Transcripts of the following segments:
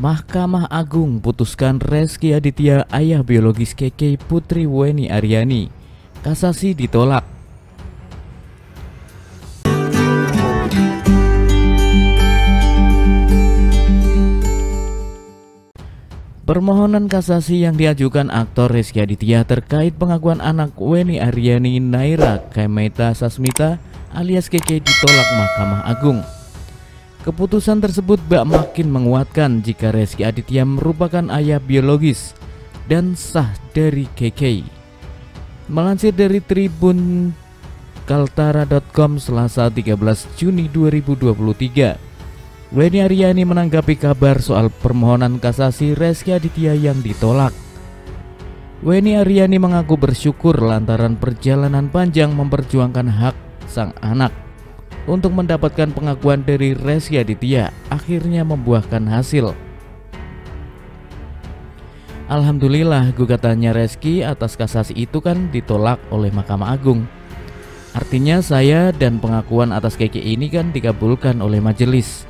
Mahkamah Agung putuskan Rezky Aditya, ayah biologis Keke Putri Weni Aryani. Kasasi ditolak. Permohonan kasasi yang diajukan aktor Rezky Aditya terkait pengakuan anak Weni Aryani, Naira Kemeta Sasmita alias Keke, ditolak Mahkamah Agung. Keputusan tersebut makin menguatkan jika Rezky Aditya merupakan ayah biologis dan sah dari Keke. Melansir dari Tribun Kaltara.com Selasa 13 Juni 2023, Weni Aryani menanggapi kabar soal permohonan kasasi Rezky Aditya yang ditolak. Weni Aryani mengaku bersyukur lantaran perjalanan panjang memperjuangkan hak sang anak untuk mendapatkan pengakuan dari Rezky Aditya akhirnya membuahkan hasil. Alhamdulillah, gugatannya Rezky atas kasasi itu kan ditolak oleh Mahkamah Agung. Artinya saya dan pengakuan atas Keke ini kan dikabulkan oleh majelis,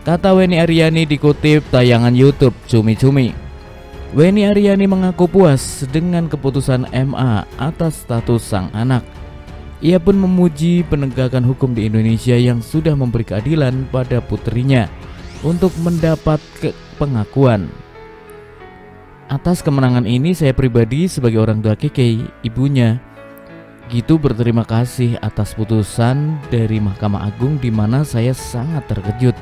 kata Weni Aryani dikutip tayangan YouTube Cumi Cumi. Weni Aryani mengaku puas dengan keputusan MA atas status sang anak. Ia pun memuji penegakan hukum di Indonesia yang sudah memberi keadilan pada putrinya untuk mendapat pengakuan. Atas kemenangan ini saya pribadi sebagai orang tua Keke, ibunya, gitu berterima kasih atas putusan dari Mahkamah Agung, di mana saya sangat terkejut.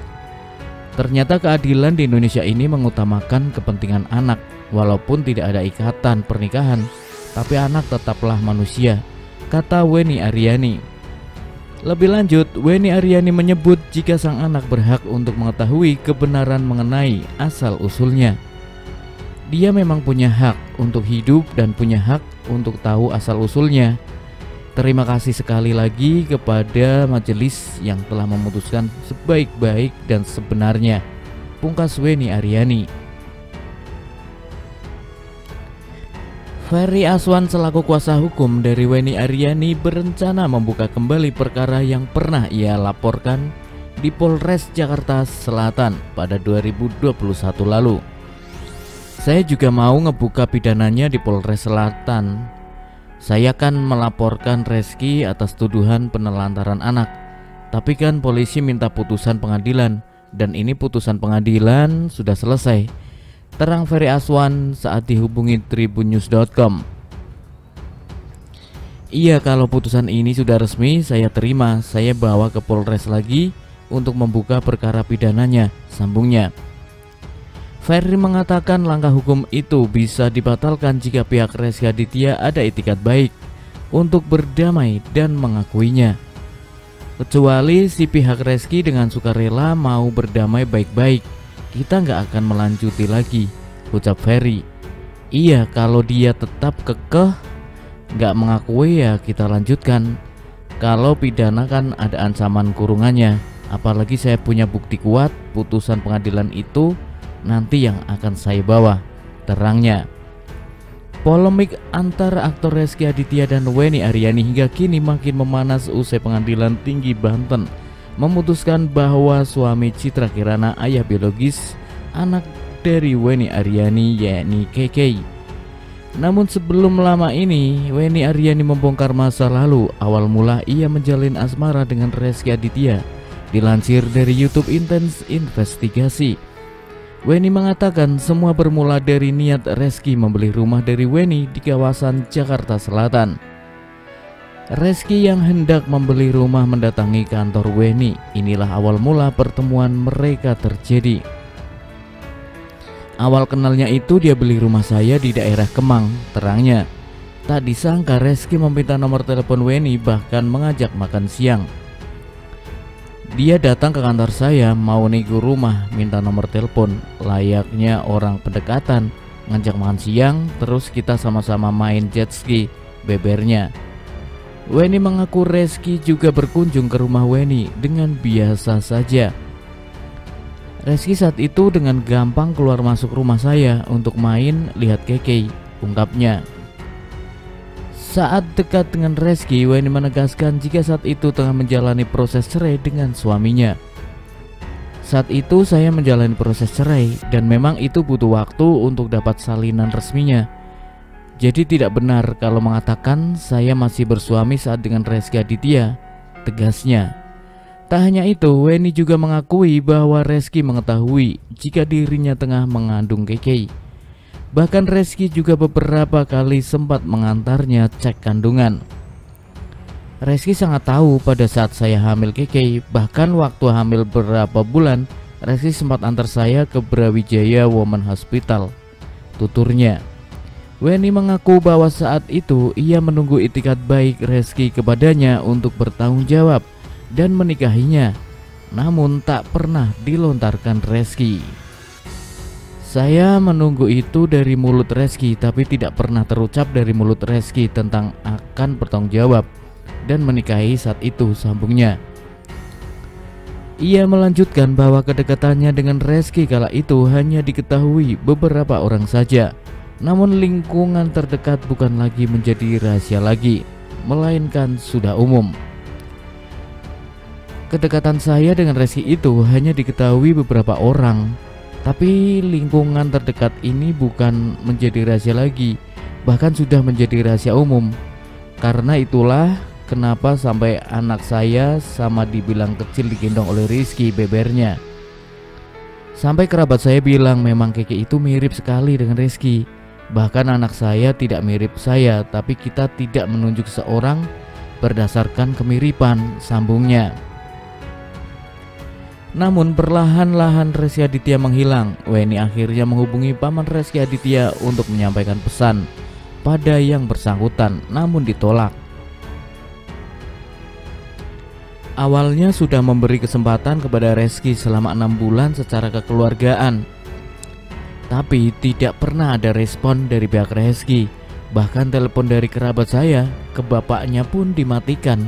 Ternyata keadilan di Indonesia ini mengutamakan kepentingan anak. Walaupun tidak ada ikatan pernikahan, tapi anak tetaplah manusia, kata Weni Aryani. Lebih lanjut, Weni Aryani menyebut jika sang anak berhak untuk mengetahui kebenaran mengenai asal-usulnya. Dia memang punya hak untuk hidup dan punya hak untuk tahu asal-usulnya. Terima kasih sekali lagi kepada majelis yang telah memutuskan sebaik-baik dan sebenarnya, pungkas Weni Aryani. Ferry Aswan selaku kuasa hukum dari Weni Aryani berencana membuka kembali perkara yang pernah ia laporkan di Polres Jakarta Selatan pada 2021 lalu. Saya juga mau ngebuka pidananya di Polres Selatan. Saya kan melaporkan Rezky atas tuduhan penelantaran anak. Tapi kan polisi minta putusan pengadilan, dan ini putusan pengadilan sudah selesai, terang Ferry Aswan saat dihubungi tribunnews.com. Iya, kalau putusan ini sudah resmi saya terima, saya bawa ke Polres lagi untuk membuka perkara pidananya, sambungnya. Ferry mengatakan langkah hukum itu bisa dibatalkan jika pihak Rezky Aditya ada itikat baik untuk berdamai dan mengakuinya. Kecuali si pihak Rezky dengan sukarela mau berdamai baik-baik, kita nggak akan melanjuti lagi, ucap Ferry. Iya, kalau dia tetap kekeh nggak mengakui ya kita lanjutkan. Kalau pidana kan ada ancaman kurungannya, apalagi saya punya bukti kuat, putusan pengadilan itu nanti yang akan saya bawa, terangnya. Polemik antara aktor Rezky Aditya dan Weni Aryani hingga kini makin memanas usai Pengadilan Tinggi Banten memutuskan bahwa suami Citra Kirana, ayah biologis anak dari Weni Aryani, yakni Keke. Namun sebelum lama ini Weni Aryani membongkar masa lalu. Awal mula ia menjalin asmara dengan Rezky Aditya. Dilansir dari YouTube Intens Investigasi, Weni mengatakan semua bermula dari niat Rezky membeli rumah dari Weni di kawasan Jakarta Selatan. Rezky yang hendak membeli rumah mendatangi kantor Weni. Inilah awal mula pertemuan mereka terjadi. Awal kenalnya itu dia beli rumah saya di daerah Kemang, terangnya. Tak disangka Rezky meminta nomor telepon Weni, bahkan mengajak makan siang. Dia datang ke kantor saya mau nego rumah, minta nomor telepon, layaknya orang pendekatan, ngajak makan siang, terus kita sama-sama main jet ski, bebernya. Weni mengaku Rezky juga berkunjung ke rumah Weni dengan biasa saja. Rezky saat itu dengan gampang keluar masuk rumah saya untuk main lihat Keke, ungkapnya. Saat dekat dengan Rezky, Weni menegaskan jika saat itu tengah menjalani proses cerai dengan suaminya. Saat itu saya menjalani proses cerai dan memang itu butuh waktu untuk dapat salinan resminya. Jadi tidak benar kalau mengatakan saya masih bersuami saat dengan Reski Aditya, tegasnya. Tak hanya itu, Weni juga mengakui bahwa Reski mengetahui jika dirinya tengah mengandung Keke. Bahkan Reski juga beberapa kali sempat mengantarnya cek kandungan. Reski sangat tahu pada saat saya hamil Keke, bahkan waktu hamil berapa bulan, Reski sempat antar saya ke Brawijaya Women Hospital, tuturnya. Weni mengaku bahwa saat itu ia menunggu itikat baik Reski kepadanya untuk bertanggung jawab dan menikahinya, namun tak pernah dilontarkan Reski. Saya menunggu itu dari mulut Reski, tapi tidak pernah terucap dari mulut Reski tentang akan bertanggung jawab dan menikahi saat itu, sambungnya. Ia melanjutkan bahwa kedekatannya dengan Reski kala itu hanya diketahui beberapa orang saja, namun lingkungan terdekat bukan lagi menjadi rahasia lagi, melainkan sudah umum. Kedekatan saya dengan Reski itu hanya diketahui beberapa orang, tapi lingkungan terdekat ini bukan menjadi rahasia lagi, bahkan sudah menjadi rahasia umum. Karena itulah kenapa sampai anak saya sama dibilang kecil digendong oleh Rizky, bebernya. Sampai kerabat saya bilang memang Keke itu mirip sekali dengan Rizky. Bahkan anak saya tidak mirip saya, tapi kita tidak menunjuk seorang berdasarkan kemiripan, sambungnya. Namun perlahan-lahan Reski Aditya menghilang. Weni akhirnya menghubungi paman Reski Aditya untuk menyampaikan pesan pada yang bersangkutan, namun ditolak. Awalnya sudah memberi kesempatan kepada Reski selama 6 bulan secara kekeluargaan, tapi tidak pernah ada respon dari pihak Reski. Bahkan telepon dari kerabat saya ke bapaknya pun dimatikan.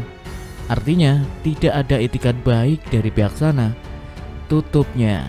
Artinya tidak ada itikat baik dari pihak sana, tutupnya.